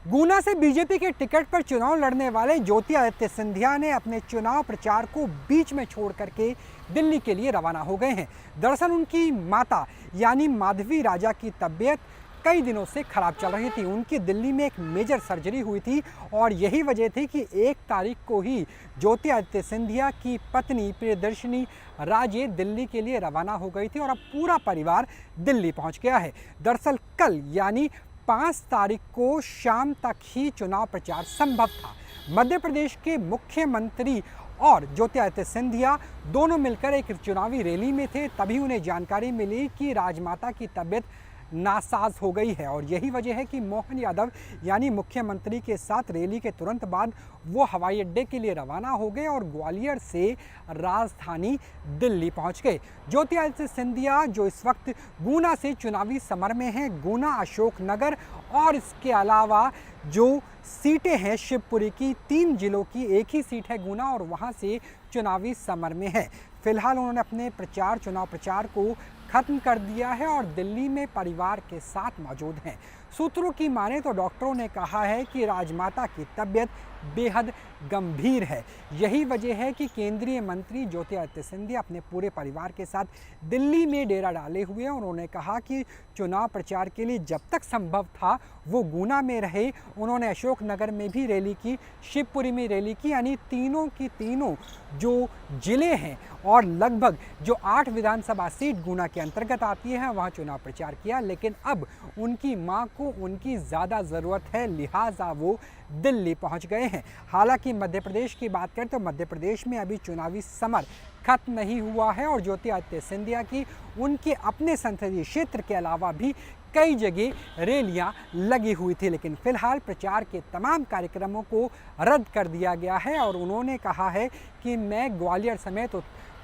गुना से बीजेपी के टिकट पर चुनाव लड़ने वाले ज्योतिरादित्य सिंधिया ने अपने चुनाव प्रचार को बीच में छोड़ करके दिल्ली के लिए रवाना हो गए हैं। दरअसल उनकी माता यानी माधवी राजा की तबीयत कई दिनों से खराब चल रही थी। उनकी दिल्ली में एक मेजर सर्जरी हुई थी और यही वजह थी कि 1 तारीख को ही ज्योतिरादित्य सिंधिया की पत्नी प्रियदर्शनी राजे दिल्ली के लिए रवाना हो गई थी और अब पूरा परिवार दिल्ली पहुंच गया है। दरअसल कल यानी 5 तारीख को शाम तक ही चुनाव प्रचार संभव था। मध्य प्रदेश के मुख्यमंत्री और ज्योतिरादित्य सिंधिया दोनों मिलकर एक चुनावी रैली में थे, तभी उन्हें जानकारी मिली कि राजमाता की तबीयत नासाज हो गई है और यही वजह है कि मोहन यादव यानी मुख्यमंत्री के साथ रैली के तुरंत बाद वो हवाई अड्डे के लिए रवाना हो गए और ग्वालियर से राजधानी दिल्ली पहुंच गए। ज्योतिरादित्य सिंधिया जो इस वक्त गुना से चुनावी समर में हैं, गुना, अशोकनगर और इसके अलावा जो सीटें हैं शिवपुरी की, 3 जिलों की एक ही सीट है गुना और वहां से चुनावी समर में है। फिलहाल उन्होंने अपने चुनाव प्रचार को खत्म कर दिया है और दिल्ली में परिवार के साथ मौजूद हैं। सूत्रों की माने तो डॉक्टरों ने कहा है कि राजमाता की तबीयत बेहद गंभीर है। यही वजह है कि केंद्रीय मंत्री ज्योतिरादित्य सिंधिया अपने पूरे परिवार के साथ दिल्ली में डेरा डाले हुए हैं। उन्होंने कहा कि चुनाव प्रचार के लिए जब तक संभव था वो गुना में रहे। उन्होंने अशोकनगर में भी रैली की, शिवपुरी में रैली की, यानी तीनों की तीनों जो जिले हैं और लगभग जो 8 विधानसभा सीट गुना के अंतर्गत आती है वहाँ चुनाव प्रचार किया। लेकिन अब उनकी मां को उनकी ज़्यादा ज़रूरत है, लिहाजा वो दिल्ली पहुंच गए हैं। हालांकि मध्य प्रदेश की बात करें तो मध्य प्रदेश में अभी चुनावी समर खत्म नहीं हुआ है और ज्योतिरादित्य सिंधिया की उनके अपने संसदीय क्षेत्र के अलावा भी कई जगह रैलियां लगी हुई थी, लेकिन फिलहाल प्रचार के तमाम कार्यक्रमों को रद्द कर दिया गया है और उन्होंने कहा है कि मैं ग्वालियर समेत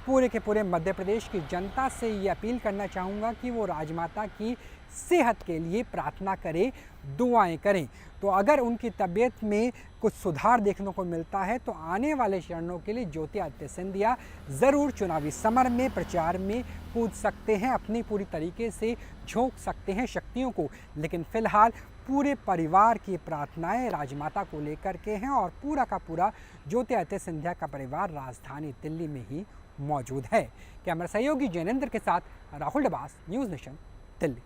पूरे के पूरे मध्य प्रदेश की जनता से ये अपील करना चाहूँगा कि वो राजमाता की सेहत के लिए प्रार्थना करें, दुआएं करें। तो अगर उनकी तबीयत में कुछ सुधार देखने को मिलता है तो आने वाले चरणों के लिए ज्योतिरादित्य सिंधिया ज़रूर चुनावी समर में प्रचार में कूद सकते हैं, अपनी पूरी तरीके से झोंक सकते हैं शक्तियों को। लेकिन फिलहाल पूरे परिवार की प्रार्थनाएं राजमाता को लेकर के हैं और पूरा का पूरा ज्योतिरादित्य सिंधिया का परिवार राजधानी दिल्ली में ही मौजूद है। कैमरा सहयोगी जैनेंद्र के साथ राहुल डबास, न्यूज़ नेशन, दिल्ली।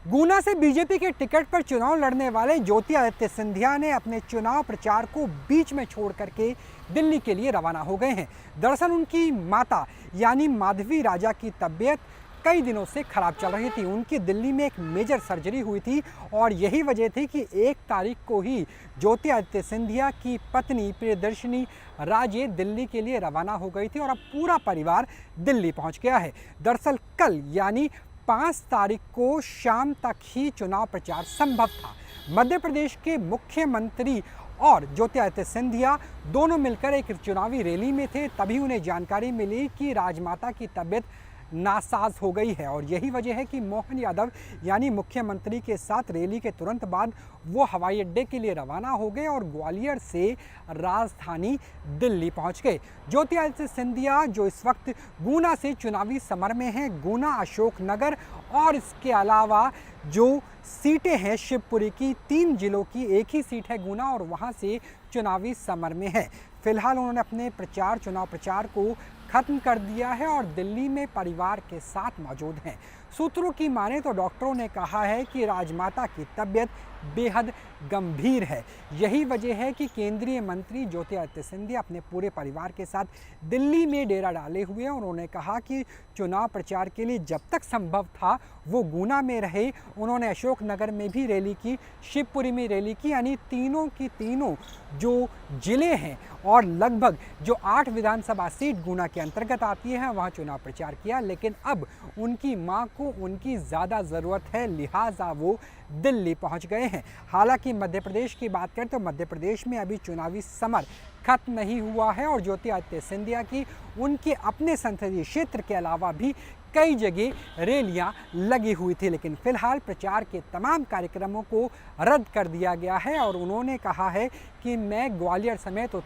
गुना से बीजेपी के टिकट पर चुनाव लड़ने वाले ज्योतिरादित्य सिंधिया ने अपने चुनाव प्रचार को बीच में छोड़ करके दिल्ली के लिए रवाना हो गए हैं। दरअसल उनकी माता यानी माधवी राजा की तबीयत कई दिनों से खराब चल रही थी। उनकी दिल्ली में एक मेजर सर्जरी हुई थी और यही वजह थी कि 1 तारीख को ही ज्योतिरादित्य सिंधिया की पत्नी प्रियदर्शनी राजे दिल्ली के लिए रवाना हो गई थी और अब पूरा परिवार दिल्ली पहुंच गया है। दरअसल कल यानी 5 तारीख को शाम तक ही चुनाव प्रचार संभव था। मध्य प्रदेश के मुख्यमंत्री और ज्योतिरादित्य सिंधिया दोनों मिलकर एक चुनावी रैली में थे, तभी उन्हें जानकारी मिली कि राजमाता की तबीयत नासाज हो गई है और यही वजह है कि मोहन यादव यानी मुख्यमंत्री के साथ रैली के तुरंत बाद वो हवाई अड्डे के लिए रवाना हो गए और ग्वालियर से राजधानी दिल्ली पहुंच गए। ज्योतिरादित्य सिंधिया जो इस वक्त गुना से चुनावी समर में हैं, गुना, अशोकनगर और इसके अलावा जो सीटें हैं शिवपुरी की, 3 जिलों की एक ही सीट है गुना और वहां से चुनावी समर में है। फिलहाल उन्होंने अपने चुनाव प्रचार को खत्म कर दिया है और दिल्ली में परिवार के साथ मौजूद हैं। सूत्रों की माने तो डॉक्टरों ने कहा है कि राजमाता की तबीयत बेहद गंभीर है। यही वजह है कि केंद्रीय मंत्री ज्योतिरादित्य सिंधिया अपने पूरे परिवार के साथ दिल्ली में डेरा डाले हुए हैं। उन्होंने कहा कि चुनाव प्रचार के लिए जब तक संभव था वो गुना में रहे। उन्होंने अशोकनगर में भी रैली की, शिवपुरी में रैली की, यानी तीनों की तीनों जो जिले हैं और लगभग जो 8 विधानसभा सीट गुना के अंतर्गत आती है वहाँ चुनाव प्रचार किया। लेकिन अब उनकी मां को उनकी ज़्यादा ज़रूरत है, लिहाजा वो दिल्ली पहुंच गए हैं। हालांकि मध्य प्रदेश की बात करें तो मध्य प्रदेश में अभी चुनावी समर खत्म नहीं हुआ है और ज्योतिरादित्य सिंधिया की उनके अपने संसदीय क्षेत्र के अलावा भी कई जगह रैलियां लगी हुई थी, लेकिन फिलहाल प्रचार के तमाम कार्यक्रमों को रद्द कर दिया गया है और उन्होंने कहा है कि मैं ग्वालियर समेत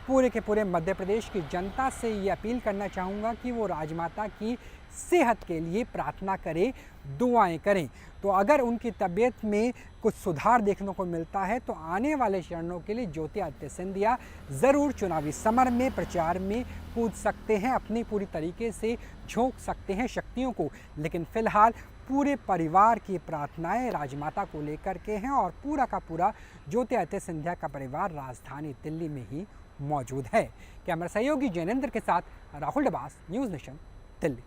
पूरे के पूरे मध्य प्रदेश की जनता से ये अपील करना चाहूँगा कि वो राजमाता की सेहत के लिए प्रार्थना करें, दुआएं करें। तो अगर उनकी तबीयत में कुछ सुधार देखने को मिलता है तो आने वाले चरणों के लिए ज्योतिरादित्य सिंधिया ज़रूर चुनावी समर में, प्रचार में कूद सकते हैं, अपनी पूरी तरीके से झोंक सकते हैं शक्तियों को। लेकिन फिलहाल पूरे परिवार की प्रार्थनाएं राजमाता को लेकर के हैं और पूरा का पूरा ज्योतिरादित्य सिंधिया का परिवार राजधानी दिल्ली में ही मौजूद है। कैमरा सहयोगी जैनेंद्र के साथ राहुल डबास, न्यूज़ नेशन, दिल्ली।